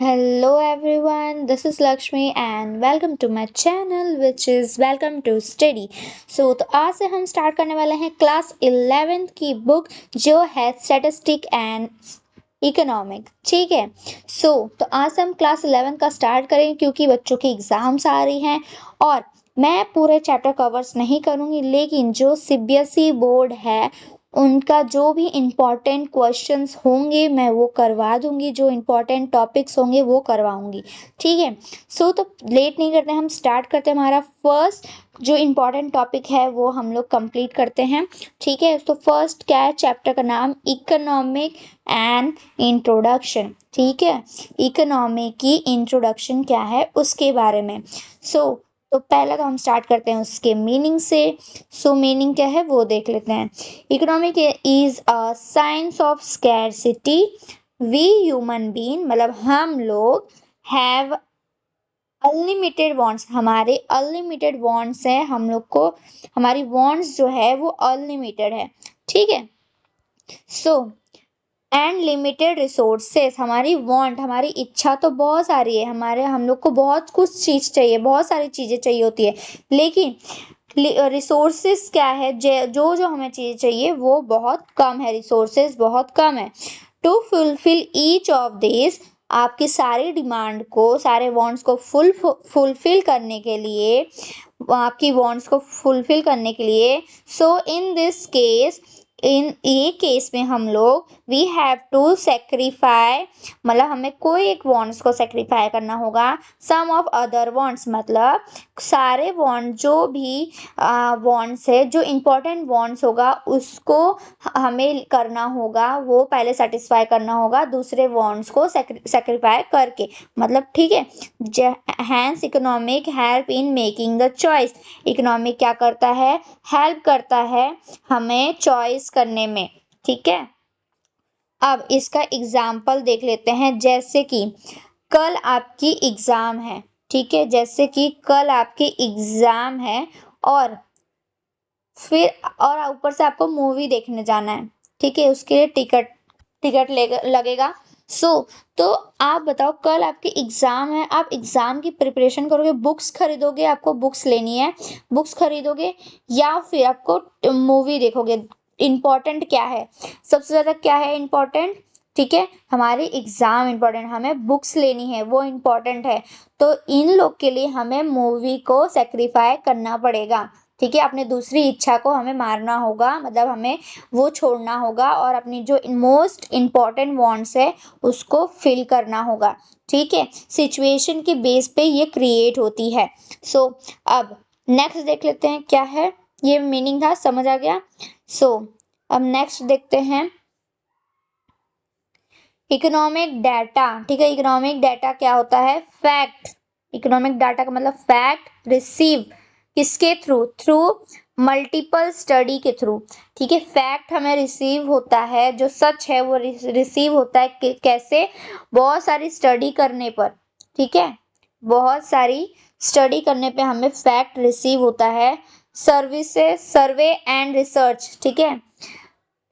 Hello everyone, this is Lakshmi and welcome to my channel which is Welcome to Study। तो आज से हम start करने वाले हैं क्लास 11th की बुक जो है स्टैटिस्टिक एंड इकोनॉमिक। ठीक है। तो आज से हम क्लास 11 का स्टार्ट करेंगे क्योंकि बच्चों की एग्जाम्स आ रही हैं और मैं पूरे चैप्टर कवर्स नहीं करूँगी, लेकिन जो सीबीएसई बोर्ड है उनका जो भी इम्पॉर्टेंट क्वेश्चंस होंगे मैं वो करवा दूंगी, जो इम्पॉर्टेंट टॉपिक्स होंगे वो करवाऊंगी। ठीक है। तो लेट नहीं करते, हम स्टार्ट करते हैं। हमारा फर्स्ट जो इम्पॉर्टेंट टॉपिक है वो हम लोग कंप्लीट करते हैं। ठीक है। तो फर्स्ट क्या है, चैप्टर का नाम इकोनॉमिक एंड इंट्रोडक्शन। ठीक है। इकोनॉमी की इंट्रोडक्शन क्या है उसके बारे में। तो पहला तो हम स्टार्ट करते हैं उसके मीनिंग से। मीनिंग क्या है वो देख लेते हैं। Economic is a science of scarcity. We human being मतलब हम लोग हैव अनलिमिटेड वांट्स, हमारे अनलिमिटेड वांट्स है, हम लोग को हमारी वांट्स जो है वो अनलिमिटेड है। ठीक है। सो एंड लिमिटेड रिसोर्सेस, हमारी वांट हमारी इच्छा तो बहुत सारी है, हम लोग को बहुत कुछ चीज चाहिए, बहुत सारी चीजें चाहिए होती है, लेकिन रिसोर्सेस क्या है, जो जो हमें चीजें चाहिए वो बहुत कम है, रिसोर्सेस बहुत कम है। To fulfil each of this, आपकी सारी डिमांड को, सारे वांट्स को फुलफिल करने के लिए, आपकी वांट्स को फुलफिल करने के लिए, सो इन दिस केस, इन ये केस में हम लोग वी हैव टू सेक्रीफाई, मतलब हमें कोई एक वांट्स को सेक्रीफाई करना होगा। सम ऑफ अदर वांट्स मतलब सारे वांट, जो भी वांट्स है, जो इम्पोर्टेंट वांट्स होगा उसको हमें करना होगा, वो पहले सेटिस्फाई करना होगा दूसरे वांट्स को सेक्रीफाई करके, मतलब ठीक है। Hence economic help in making the choice, economic क्या करता है, हेल्प करता है हमें चॉइस करने में। ठीक है। अब इसका एग्जाम्पल देख लेते हैं, जैसे कि कल आपकी एग्जाम है। ठीक है। जैसे कि कल आपकी एग्जाम है और फिर और ऊपर से आपको मूवी देखने जाना है। ठीक है। उसके लिए टिकट टिकट लगेगा। सो तो आप बताओ, कल आपकी एग्जाम है, आप एग्जाम की प्रिपरेशन करोगे, बुक्स खरीदोगे, आपको बुक्स लेनी है, बुक्स खरीदोगे या फिर आपको मूवी देखोगे। इम्पोर्टेंट क्या है, सबसे ज्यादा क्या है इम्पोर्टेंट। ठीक है। हमारी एग्जाम इम्पोर्टेंट, हमें बुक्स लेनी है वो इम्पोर्टेंट है। तो इन लोग के लिए हमें मूवी को सेक्रीफाई करना पड़ेगा। ठीक है। अपने दूसरी इच्छा को हमें मारना होगा, मतलब हमें वो छोड़ना होगा और अपनी जो मोस्ट इम्पॉर्टेंट वांट्स है उसको फिल करना होगा। ठीक है। सिचुएशन के बेस पे ये क्रिएट होती है। सो अब नेक्स्ट देख लेते हैं क्या है, ये मीनिंग था, समझ आ गया। सो अब नेक्स्ट देखते हैं इकोनॉमिक डाटा। ठीक है। इकोनॉमिक डाटा क्या होता है, फैक्ट। इकोनॉमिक डाटा का मतलब फैक्ट रिसीव किसके थ्रू, थ्रू मल्टीपल स्टडी के थ्रू। ठीक है। फैक्ट हमें रिसीव होता है, जो सच है वो रिसीव होता है कैसे, बहुत सारी स्टडी करने पर। ठीक है। बहुत सारी स्टडी करने पे हमें फैक्ट रिसीव होता है। Services, survey and research. ठीक है।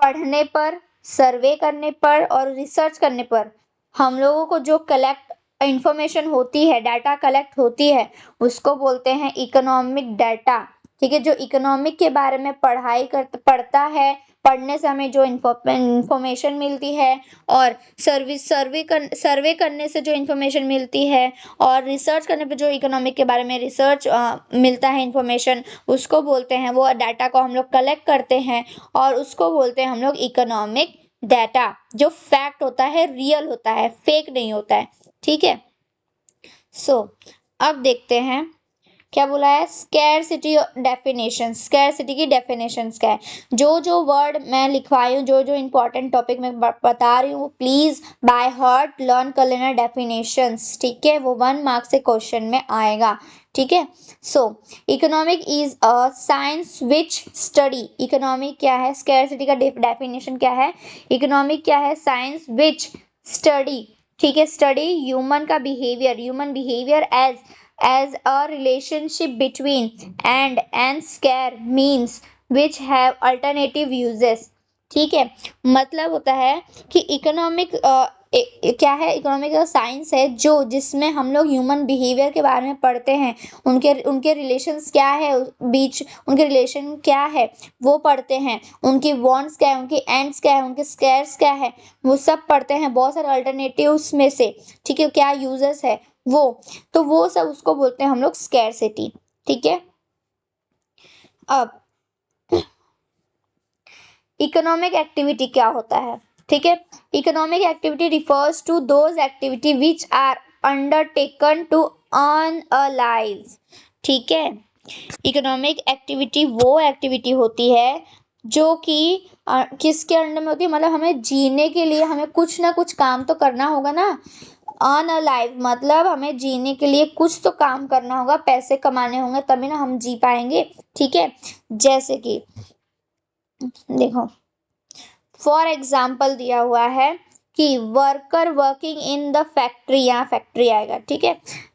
पढ़ने पर, सर्वे करने पर और रिसर्च करने पर हम लोगों को जो कलेक्ट इंफॉर्मेशन होती है, डाटा कलेक्ट होती है, उसको बोलते हैं इकोनॉमिक डाटा। ठीक है। जो इकोनॉमिक के बारे में पढ़ता है, पढ़ने से हमें जो इंफॉर्मेशन मिलती है, और सर्वे करने से जो इंफॉर्मेशन मिलती है, और रिसर्च करने पे जो इकोनॉमिक के बारे में रिसर्च मिलता है इंफॉर्मेशन, उसको बोलते हैं, वो डाटा को हम लोग कलेक्ट करते हैं और उसको बोलते हैं हम लोग इकोनॉमिक डाटा। जो फैक्ट होता है रियल होता है, फेक नहीं होता है। ठीक है। सो अब देखते हैं क्या बोला है, स्कैरसिटी डेफिनेशन। स्कैरसिटी की डेफिनेशंस क्या है, जो जो वर्ड मैं लिखवाई हूँ, जो जो इंपॉर्टेंट टॉपिक मैं बता रही हूँ, प्लीज बाय हार्ट लर्न कर लेना डेफिनेशंस। ठीक है। वो 1 मार्क्स से क्वेश्चन में आएगा। ठीक है। सो economic is a science which study, economic क्या है, स्कैरसिटी का डेफिनेशन क्या है, इकोनॉमिक क्या है, साइंस विच स्टडी। ठीक है। स्टडी ह्यूमन का behaviour, human behaviour as a relationship between and scare means which have alternative uses। ठीक है। मतलब होता है कि इकोनॉमिक क्या है, इकोनॉमिक साइंस है जो जिसमें हम लोग ह्यूमन बिहेवियर के बारे में पढ़ते हैं, उनके उनके रिलेशंस क्या है, बीच उनके रिलेशन क्या है वो पढ़ते हैं, उनकी वांट्स क्या है, उनकी एंड्स क्या है, उनके स्कैर्स क्या है, वो सब पढ़ते हैं, बहुत सारे अल्टरनेटिव्स में से, ठीक है, क्या यूजेस है वो, तो वो सब उसको बोलते हैं हम लोग स्कैरसिटी, ठीक है। अब इकोनॉमिक एक्टिविटी क्या होता है, ठीक है। Economic activity refers to those activity which are undertaken to earn a life, ठीक है। इकोनॉमिक एक्टिविटी वो एक्टिविटी होती है जो कि किसके अंडर में होती है, मतलब हमें जीने के लिए हमें कुछ ना कुछ काम तो करना होगा ना। अर्न अ लाइफ मतलब हमें जीने के लिए कुछ तो काम करना होगा, पैसे कमाने होंगे तभी ना हम जी पाएंगे, ठीक है। जैसे कि देखो, फॉर एग्जाम्पल दिया हुआ है कि worker working in the factory, यहाँ फैक्ट्री आएगा, ठीक है।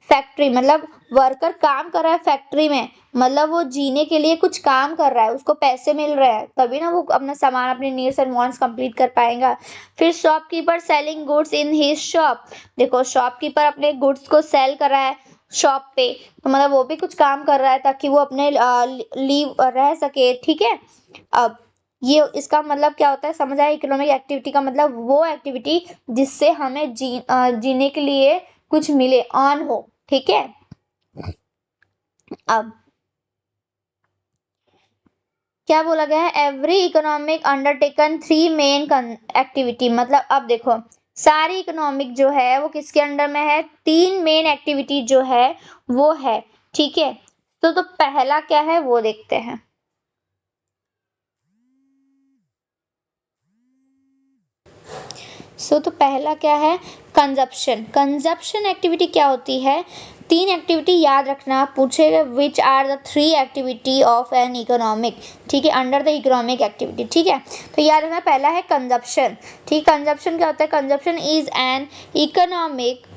फैक्ट्री मतलब वर्कर काम कर रहा है फैक्ट्री में, मतलब वो जीने के लिए कुछ काम कर रहा है, उसको पैसे मिल रहे हैं तभी ना वो अपना सामान, अपने नीड्स एंड वांट्स कंप्लीट कर पाएगा। फिर shopkeeper selling goods in his shop, देखो शॉपकीपर अपने गुड्स को सेल कर रहा है शॉप पे, तो मतलब वो भी कुछ काम कर रहा है ताकि वो अपने लीव रह सके, ठीक है। अब ये इसका मतलब क्या होता है, समझ आया। इकोनॉमिक एक्टिविटी का मतलब वो एक्टिविटी जिससे हमें जीने के लिए कुछ मिले, ऑन हो, ठीक है। अब क्या बोला गया है, every economic undertaken 3 main activity, मतलब अब देखो सारी इकोनॉमिक जो है वो किसके अंडर में है, 3 मेन एक्टिविटी जो है वो है, ठीक है। तो पहला क्या है वो देखते हैं। तो पहला क्या है, कंजप्शन। कंजप्शन एक्टिविटी क्या होती है, 3 एक्टिविटी याद रखना पूछेगा, which are the 3 activity of an economic, ठीक है, अंडर द इकोनॉमिक एक्टिविटी, ठीक है। तो याद रखना पहला है कंजप्शन, ठीक। कंजप्शन क्या होता है, consumption is an economic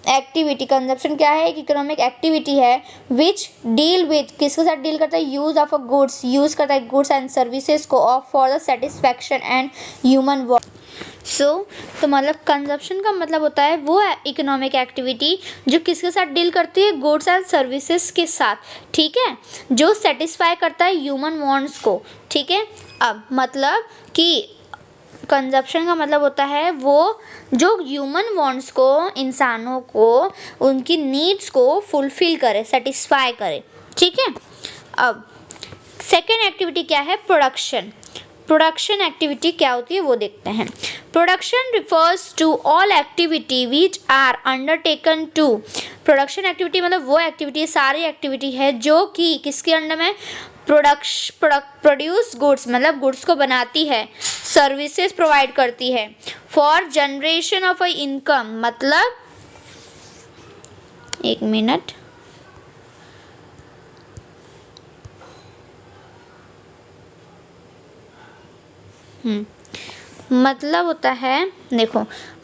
activity, consumption क्या है, एक इकोनॉमिक एक्टिविटी है विच डील विथ, किसके साथ डील करता है, use of a goods, use करता है गुड्स एंड सर्विसेज को of for the satisfaction and human तो मतलब कंजप्शन का मतलब होता है वो इकोनॉमिक एक्टिविटी जो किसके साथ डील करती है, गुड्स एंड सर्विसेज के साथ, ठीक है, जो सेटिस्फाई करता है ह्यूमन वांट्स को, ठीक है। अब मतलब कि कंजप्शन का मतलब होता है वो जो ह्यूमन वांट्स को, इंसानों को उनकी नीड्स को फुलफिल करे, सेटिस्फाई करे, ठीक है। अब सेकेंड एक्टिविटी क्या है, प्रोडक्शन। प्रोडक्शन एक्टिविटी क्या होती है वो देखते हैं। Production refers to all activity which are undertaken to, production activity मतलब वो एक्टिविटी, सारी एक्टिविटी है जो कि किसके अंडर में, प्रोड्यूस गुड्स मतलब गुड्स को बनाती है, सर्विसेज प्रोवाइड करती है, for generation of a income मतलब, एक मिनट, मतलब होता है, देखो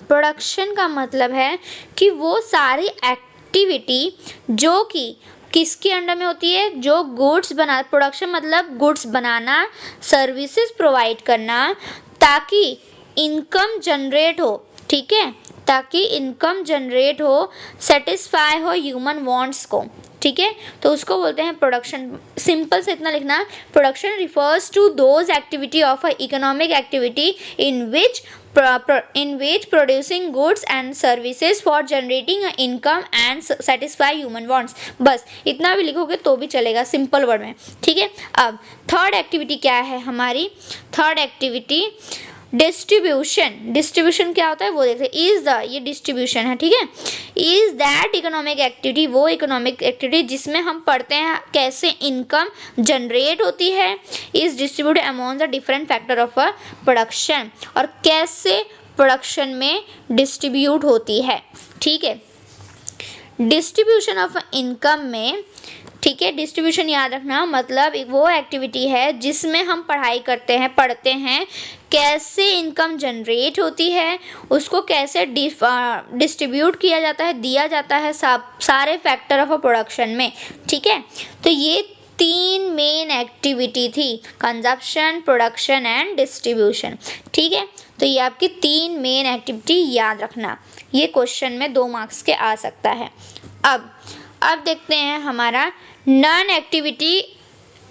प्रोडक्शन का मतलब है कि वो सारी एक्टिविटी जो कि किसके अंडर में होती है, जो गुड्स बना, प्रोडक्शन मतलब गुड्स बनाना, सर्विसेज प्रोवाइड करना ताकि इनकम जनरेट हो, ठीक है, ताकि इनकम जनरेट हो, सेटिस्फाई हो ह्यूमन वांट्स को, ठीक है। तो उसको बोलते हैं प्रोडक्शन। सिंपल से इतना लिखना, production refers to those activity of a economic activity in which producing goods and services for generating an income and satisfy human wants, बस इतना भी लिखोगे तो भी चलेगा सिंपल वर्ड में, ठीक है। अब थर्ड एक्टिविटी क्या है हमारी, थर्ड एक्टिविटी डिस्ट्रीब्यूशन। डिस्ट्रीब्यूशन क्या होता है वो देखते हैं, इज द, ये डिस्ट्रीब्यूशन है, ठीक है। इज दैट इकोनॉमिक एक्टिविटी, वो इकोनॉमिक एक्टिविटी जिसमें हम पढ़ते हैं कैसे इनकम जनरेट होती है, is distributed among the different factor of a production, और कैसे प्रोडक्शन में डिस्ट्रीब्यूट होती है, ठीक है। डिस्ट्रीब्यूशन ऑफ इनकम में, ठीक है, डिस्ट्रीब्यूशन याद रखना मतलब एक वो एक्टिविटी है जिसमें हम पढ़ाई करते हैं, पढ़ते हैं कैसे इनकम जनरेट होती है, उसको कैसे डिस्ट्रीब्यूट किया जाता है, दिया जाता है सारे फैक्टर ऑफ प्रोडक्शन में, ठीक है। तो ये तीन मेन एक्टिविटी थी, कंजप्शन, प्रोडक्शन एंड डिस्ट्रीब्यूशन। ठीक है, तो ये आपकी तीन मेन एक्टिविटी याद रखना, ये क्वेश्चन में 2 मार्क्स के आ सकता है। अब देखते हैं हमारा नॉन एक्टिविटी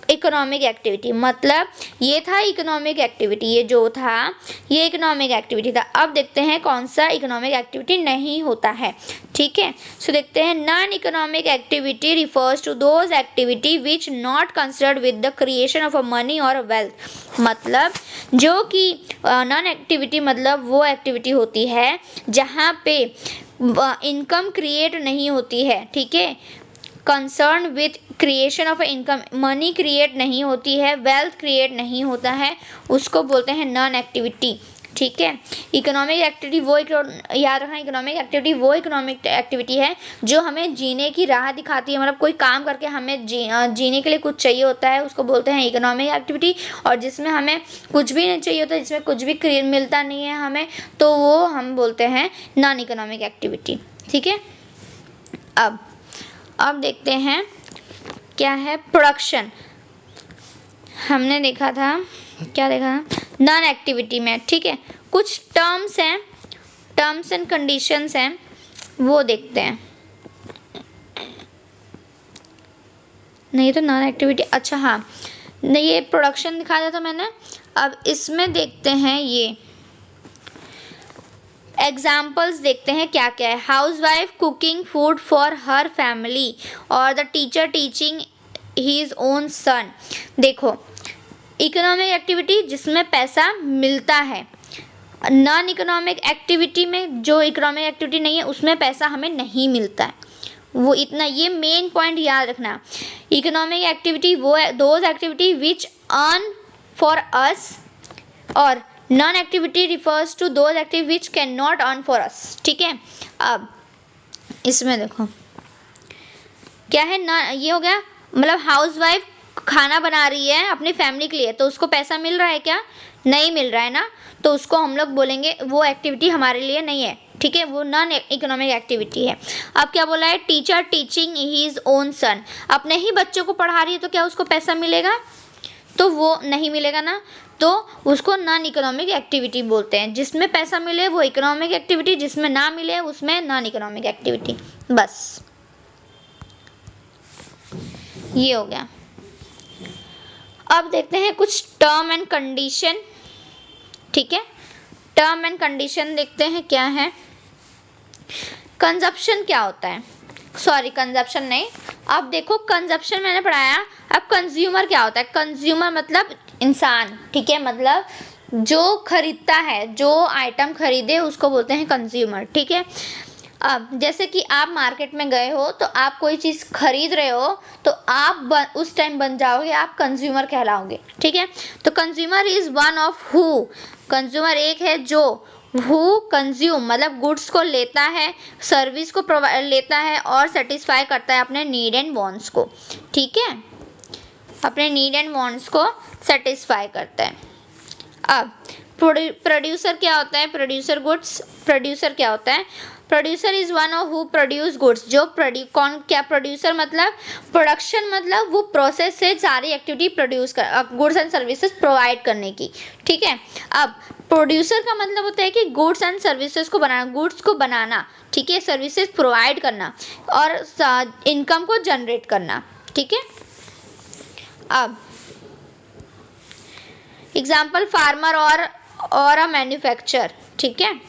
इकोनॉमिक एक्टिविटी, मतलब ये था इकोनॉमिक एक्टिविटी, ये जो था ये इकोनॉमिक एक्टिविटी था। अब देखते हैं कौन सा इकोनॉमिक एक्टिविटी नहीं होता है। ठीक है, सो देखते हैं non economic activity refers to those activity which not considered with the creation of a money और वेल्थ, मतलब जो कि नॉन एक्टिविटी मतलब वो एक्टिविटी होती है जहाँ पे इनकम क्रिएट नहीं होती है। ठीक है, concern with creation of income, money create नहीं होती है, वेल्थ क्रिएट नहीं होता है, उसको बोलते हैं नॉन एक्टिविटी। ठीक है, इकोनॉमिक एक्टिविटी वो याद रखना, इकोनॉमिक एक्टिविटी वो इकोनॉमिक एक्टिविटी है जो हमें जीने की राह दिखाती है, मतलब कोई काम करके हमें जीने के लिए कुछ चाहिए होता है, उसको बोलते हैं इकोनॉमिक एक्टिविटी। और जिसमें हमें कुछ भी नहीं चाहिए होता, जिसमें कुछ भी मिलता नहीं है हमें, तो वो हम बोलते हैं नॉन इकोनॉमिक एक्टिविटी। ठीक है, अब देखते हैं क्या है प्रोडक्शन। हमने देखा था, क्या देखा था नॉन एक्टिविटी में। ठीक है, कुछ टर्म्स हैं, टर्म्स एंड कंडीशंस हैं, वो देखते हैं। नहीं तो नॉन एक्टिविटी, अच्छा हाँ, नहीं ये प्रोडक्शन दिखाया था मैंने। अब इसमें देखते हैं ये एग्जाम्पल्स देखते हैं क्या क्या है। Housewife cooking food for her family और the teacher teaching his own son. देखो, इकोनॉमिक एक्टिविटी जिसमें पैसा मिलता है, नॉन इकोनॉमिक एक्टिविटी में जो इकोनॉमिक एक्टिविटी नहीं है उसमें पैसा हमें नहीं मिलता है, वो इतना, ये मेन पॉइंट याद रखना। इकोनॉमिक एक्टिविटी वो those activity which earn for us, और non activity refers to those activity which can not earn for us. ठीक है, अब इसमें देखो क्या है ना, ये हो गया, मतलब हाउस वाइफ खाना बना रही है अपनी फैमिली के लिए, तो उसको पैसा मिल रहा है क्या? नहीं मिल रहा है ना, तो उसको हम लोग बोलेंगे वो एक्टिविटी हमारे लिए नहीं है। ठीक है, वो नॉन इकोनॉमिक एक्टिविटी है। अब क्या बोला है, teacher teaching his own son, अपने ही बच्चों को पढ़ा रही है, तो क्या उसको पैसा मिलेगा? तो वो नहीं मिलेगा ना, तो उसको नॉन इकोनॉमिक एक्टिविटी बोलते हैं। जिसमें पैसा मिले वो इकोनॉमिक एक्टिविटी, जिसमें ना मिले उसमें नॉन इकोनॉमिक एक्टिविटी। बस ये हो गया। अब देखते हैं कुछ टर्म एंड कंडीशन। ठीक है, टर्म एंड कंडीशन देखते हैं क्या है। कंजप्शन क्या होता है, सॉरी कंजप्शन नहीं, अब देखो कंजप्शन मैंने पढ़ाया। अब कंज्यूमर क्या होता है, कंज्यूमर मतलब इंसान। ठीक है, मतलब जो खरीदता है, जो आइटम खरीदे उसको बोलते हैं कंज्यूमर। ठीक है, अब जैसे कि आप मार्केट में गए हो तो आप कोई चीज़ खरीद रहे हो, तो आप उस टाइम बन जाओगे, आप कंज्यूमर कहलाओगे। ठीक है, तो consumer is one of who, consumer एक है जो हु कंज्यूम मतलब गुड्स को लेता है, सर्विस को प्रोवाइड लेता है और सेटिस्फाई करता है अपने नीड एंड वांट्स को। ठीक है, अपने नीड एंड वांट्स को सेटिस्फाई करता है। अब प्रोड्यूसर क्या होता है, प्रोड्यूसर गुड्स, प्रोड्यूसर क्या होता है, producer is one of who produce goods, जो कौन क्या प्रोड्यूसर मतलब प्रोडक्शन, मतलब वो प्रोसेस से सारी एक्टिविटी प्रोड्यूस कर गुड्स एंड सर्विसेज प्रोवाइड करने की। ठीक है, अब प्रोड्यूसर का मतलब होता है कि गुड्स एंड सर्विसेज को बनाना, गुड्स को बनाना, ठीक है, सर्विसेज प्रोवाइड करना और इनकम को जनरेट करना। ठीक है, अब एग्जाम्पल फार्मर और अ मैन्युफैक्चर। ठीक है,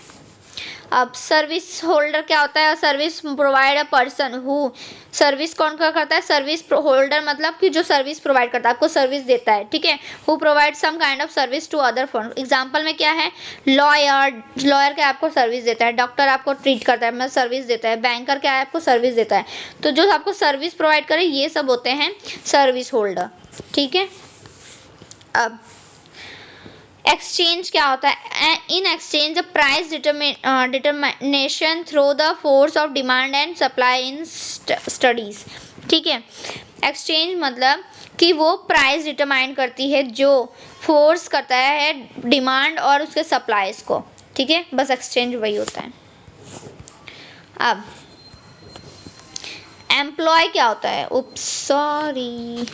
अब सर्विस होल्डर क्या होता है, service provide a person who, service कौन करता है, सर्विस होल्डर मतलब कि जो सर्विस प्रोवाइड करता है, आपको सर्विस देता है। ठीक है, who provide some kind of service to other firm. Example में क्या है, लॉयर, लॉयर क्या आपको सर्विस देता है, डॉक्टर आपको ट्रीट करता है मतलब सर्विस देता है, बैंकर क्या है आपको सर्विस देता है। तो जो आपको सर्विस प्रोवाइड करे ये सब होते हैं सर्विस होल्डर। ठीक है, अब एक्सचेंज क्या होता है, in exchange the price determination through the force of demand and supply in studies. ठीक है, एक्सचेंज मतलब कि वो प्राइस डिटरमाइन करती है जो फोर्स करता है डिमांड और उसके सप्लाईज को। ठीक है, बस एक्सचेंज वही होता है। अब एम्प्लॉय क्या होता है, उप्स सॉरी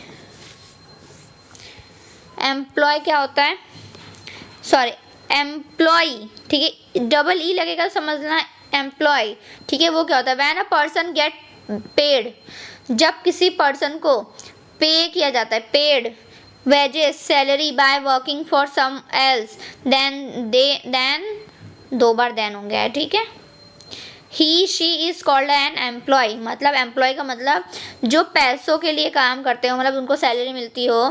एम्प्लॉय क्या होता है, सॉरी एम्प्लॉय, ठीक है, डबल ई लगेगा समझना, एम्प्लॉय, ठीक है। वो क्या होता है, when a person get paid, जब किसी पर्सन को पे किया जाता है, paid wages salary by working for some else, then दो बार देन हो गया है, ठीक है। He she is called an employee, मतलब एम्प्लॉय का मतलब जो पैसों के लिए काम करते हो, मतलब उनको सैलरी मिलती हो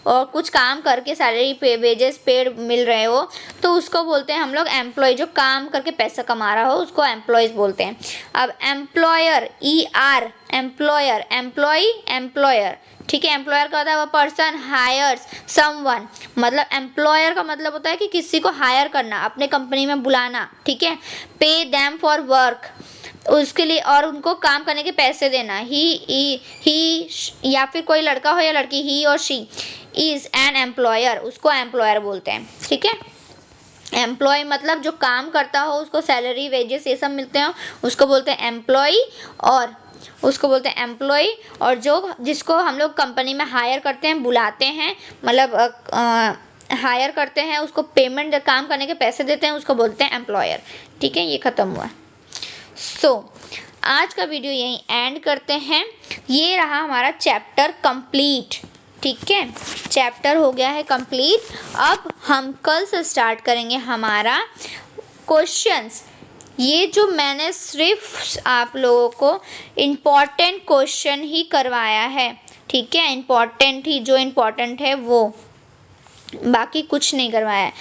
और कुछ काम करके सैलरी पे वेजेस पेड मिल रहे हो, तो उसको बोलते हैं हम लोग एम्प्लॉय। जो काम करके पैसा कमा रहा हो उसको एम्प्लॉयज बोलते हैं। अब employer, E R, employer, employ, employer, ठीक है। एम्प्लॉयर का होता है वो पर्सन हायर्स समवन, मतलब एम्प्लॉयर का मतलब होता है कि किसी को हायर करना, अपने कंपनी में बुलाना, ठीक है। पे देम फॉर वर्क, उसके लिए और उनको काम करने के पैसे देना। ही या फिर कोई लड़का हो या लड़की, ही और शी इज एन एम्प्लॉयर, उसको एम्प्लॉयर बोलते हैं, ठीक है। एम्प्लॉय मतलब जो काम करता हो, उसको सैलरी वेजेस ये सब मिलते हो, उसको बोलते हैं एम्प्लॉय, और उसको बोलते हैं एम्प्लॉय। और जो जिसको हम लोग कंपनी में हायर करते हैं, बुलाते हैं, मतलब हायर करते हैं, उसको पेमेंट, काम करने के पैसे देते हैं, उसको बोलते हैं एम्प्लॉयर, ठीक है। ये ख़त्म हुआ। आज का वीडियो यहीं एंड करते हैं। ये रहा हमारा चैप्टर कंप्लीट, ठीक है। चैप्टर हो गया है कंप्लीट। अब हम कल से स्टार्ट करेंगे हमारा क्वेश्चंस। ये जो मैंने सिर्फ आप लोगों को इम्पॉर्टेंट क्वेश्चन ही करवाया है, ठीक है। इम्पॉर्टेंट ही, जो इम्पॉर्टेंट है वो, बाकी कुछ नहीं करवाया है।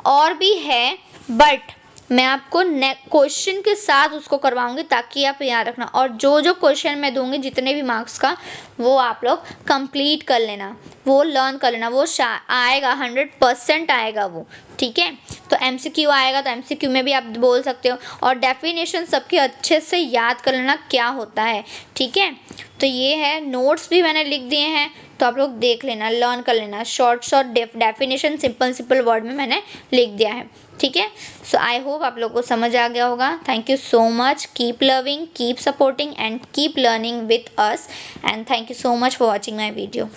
और भी है, बट मैं आपको क्वेश्चन के साथ उसको करवाऊंगी ताकि आप याद रखना। और जो जो क्वेश्चन मैं दूंगी जितने भी मार्क्स का, वो आप लोग कंप्लीट कर लेना, वो लर्न कर लेना। वो आएगा 100% आएगा वो, ठीक है। तो MCQ आएगा तो MCQ में भी आप बोल सकते हो। और डेफिनेशन सबके अच्छे से याद कर लेना क्या होता है, ठीक है। तो ये है, नोट्स भी मैंने लिख दिए हैं, तो आप लोग देख लेना, लर्न कर लेना। शॉर्ट डेफिनेशन सिंपल वर्ड में मैंने लिख दिया है, ठीक है। सो आई होप आप लोग को समझ आ गया होगा। Thank you so much, keep loving, keep supporting and keep learning with us, and thank you so much for watching my video.